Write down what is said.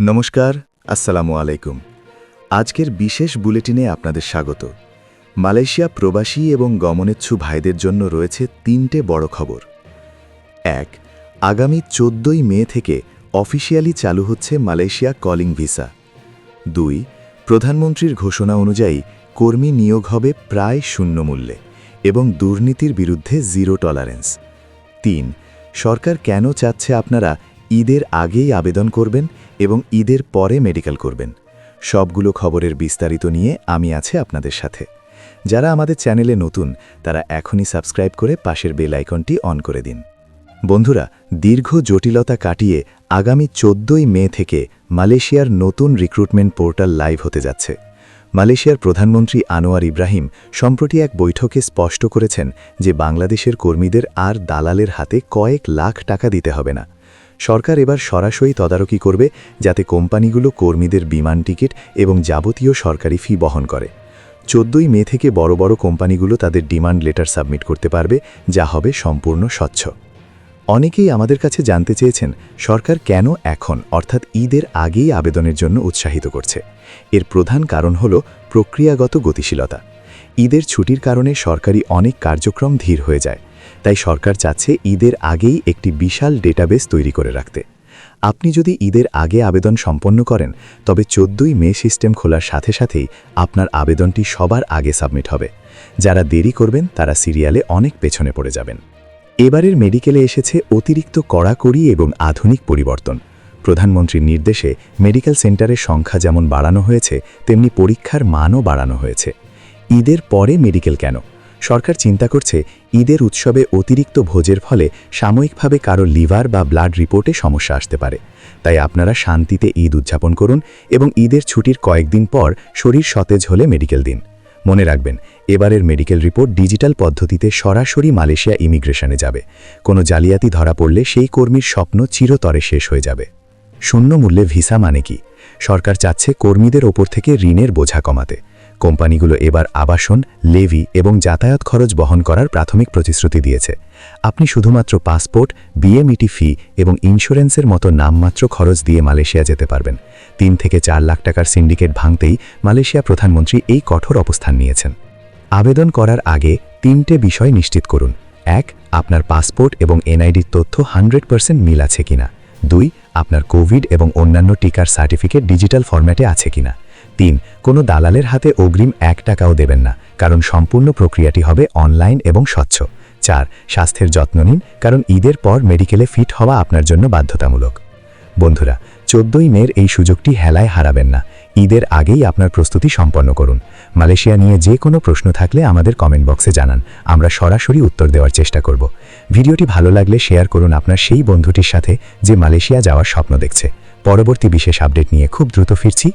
নমস্কার, আসসালামু আলাইকুম। আজকের বিশেষ বুলেটিনে আপনাদের স্বাগত। মালয়েশিয়া প্রবাসী এবং গমনেচ্ছু ভাইদের জন্য রয়েছে 3টে বড় খবর। 1. আগামী 14ই মে থেকে অফিসিয়ালি চালু হচ্ছে মালয়েশিয়া কলিং ভিসা। 2. প্রধানমন্ত্রীর ঘোষণা অনুযায়ী কর্মী নিয়োগ হবে প্রায় শূন্য মূল্যে এবং দুর্নীতির বিরুদ্ধে জিরো টলারেন্স। 3. সরকার কেন চাচ্ছে আপনারা ঈদের আগেই আবেদন করবেন এবং ঈদের পরে মেডিকেল করবেন। সবগুলো খবরের বিস্তারিত নিয়ে আমি আছি আপনাদের সাথে। যারা আমাদের চ্যানেলে নতুন তারা এখনই সাবস্ক্রাইব করে পাশের বেল আইকনটি অন করে দিন। বন্ধুরা, দীর্ঘ জটিলতা কাটিয়ে আগামী 14ই মে থেকে মালয়েশিয়ার নতুন রিক্রুটমেন্ট পোর্টাল লাইভ হতে যাচ্ছে। মালয়েশিয়ার প্রধানমন্ত্রী আনোয়ার ইব্রাহিম সম্প্রতি এক বৈঠকে স্পষ্ট করেছেন যে বাংলাদেশের কর্মীদের আর দালালের হাতে কয়েক লাখ টাকা দিতে হবে না। সরকার এবার সরাসরি তদারকি করবে যাতে কোম্পানিগুলো কর্মীদের বিমান টিকিট এবং যাবতীয় সরকারি ফি বহন করে। 14ই মে থেকে বড় বড় কোম্পানিগুলো তাদের ডিমান্ড লেটার সাবমিট করতে পারবে, যা হবে সম্পূর্ণ স্বচ্ছ। অনেকেই আমাদের কাছে জানতে চেয়েছেন সরকার কেন এখন অর্থাৎ ঈদের আগেই আবেদনের জন্য উৎসাহিত করছে। এর প্রধান কারণ হল প্রক্রিয়াগত গতিশীলতা। ঈদের ছুটির কারণে সরকারি অনেক কার্যক্রম ধীর হয়ে যায়, তাই সরকার চাচ্ছে ঈদের আগেই একটি বিশাল ডেটাবেস তৈরি করে রাখতে। আপনি যদি ঈদের আগে আবেদন সম্পন্ন করেন তবে 14ই মে সিস্টেম খোলার সাথে সাথেই আপনার আবেদনটি সবার আগে সাবমিট হবে। যারা দেরি করবেন তারা সিরিয়ালে অনেক পেছনে পড়ে যাবেন। এবারের মেডিকেলে এসেছে অতিরিক্ত কড়াকড়ি এবং আধুনিক পরিবর্তন। প্রধানমন্ত্রীর নির্দেশে মেডিকেল সেন্টারের সংখ্যা যেমন বাড়ানো হয়েছে তেমনি পরীক্ষার মানও বাড়ানো হয়েছে। ঈদের পরে মেডিকেল কেন? সরকার চিন্তা করছে ঈদের উৎসবে অতিরিক্ত ভোজের ফলে সাময়িকভাবে কারো লিভার বা ব্লাড রিপোর্টে সমস্যা আসতে পারে। তাই আপনারা শান্তিতে ঈদ উদযাপন করুন এবং ঈদের ছুটির কয়েকদিন পর শরীর সতেজ হলে মেডিকেল দিন। মনে রাখবেন, এবারের মেডিকেল রিপোর্ট ডিজিটাল পদ্ধতিতে সরাসরি মালয়েশিয়া ইমিগ্রেশনে যাবে। কোনো জালিয়াতি ধরা পড়লে সেই কর্মীর স্বপ্ন চিরতরে শেষ হয়ে যাবে। শূন্য মূল্যে ভিসা মানে কি? সরকার চাচ্ছে কর্মীদের ওপর থেকে ঋণের বোঝা কমাতে। কোম্পানিগুলো এবার আবাসন, লেভি এবং যাতায়াত খরচ বহন করার প্রাথমিক প্রতিশ্রুতি দিয়েছে। আপনি শুধুমাত্র পাসপোর্ট, বিএমইটি ফি এবং ইন্স্যুরেন্সের মতো নামমাত্র খরচ দিয়ে মালয়েশিয়া যেতে পারবেন। 3 থেকে 4 লাখ টাকার সিন্ডিকেট ভাঙতেই মালয়েশিয়া প্রধানমন্ত্রী এই কঠোর অবস্থান নিয়েছেন। আবেদন করার আগে 3টে বিষয় নিশ্চিত করুন। 1. আপনার পাসপোর্ট এবং এনআইডির তথ্য 100% মিল আছে কিনা। 2. আপনার কোভিড এবং অন্যান্য টিকার সার্টিফিকেট ডিজিটাল ফরম্যাটে আছে কিনা। 3. কোনো দালালের হাতে অগ্রিম 1 টাকাও দেবেন না, কারণ সম্পূর্ণ প্রক্রিয়াটি হবে অনলাইন এবং স্বচ্ছ। 4. স্বাস্থ্যের যত্ন নিন, কারণ ঈদের পর মেডিকেলে ফিট হওয়া আপনার জন্য বাধ্যতামূলক। বন্ধুরা, 14ই মের এই সুযোগটি হেলায় হারাবেন না। ঈদের আগেই আপনার প্রস্তুতি সম্পন্ন করুন। মালয়েশিয়া নিয়ে যে কোনো প্রশ্ন থাকলে আমাদের কমেন্ট বক্সে জানান, আমরা সরাসরি উত্তর দেওয়ার চেষ্টা করব। ভিডিওটি ভালো লাগলে শেয়ার করুন আপনার সেই বন্ধুটির সাথে যে মালয়েশিয়া যাওয়ার স্বপ্ন দেখছে। পরবর্তী বিশেষ আপডেট নিয়ে খুব দ্রুত ফিরছি।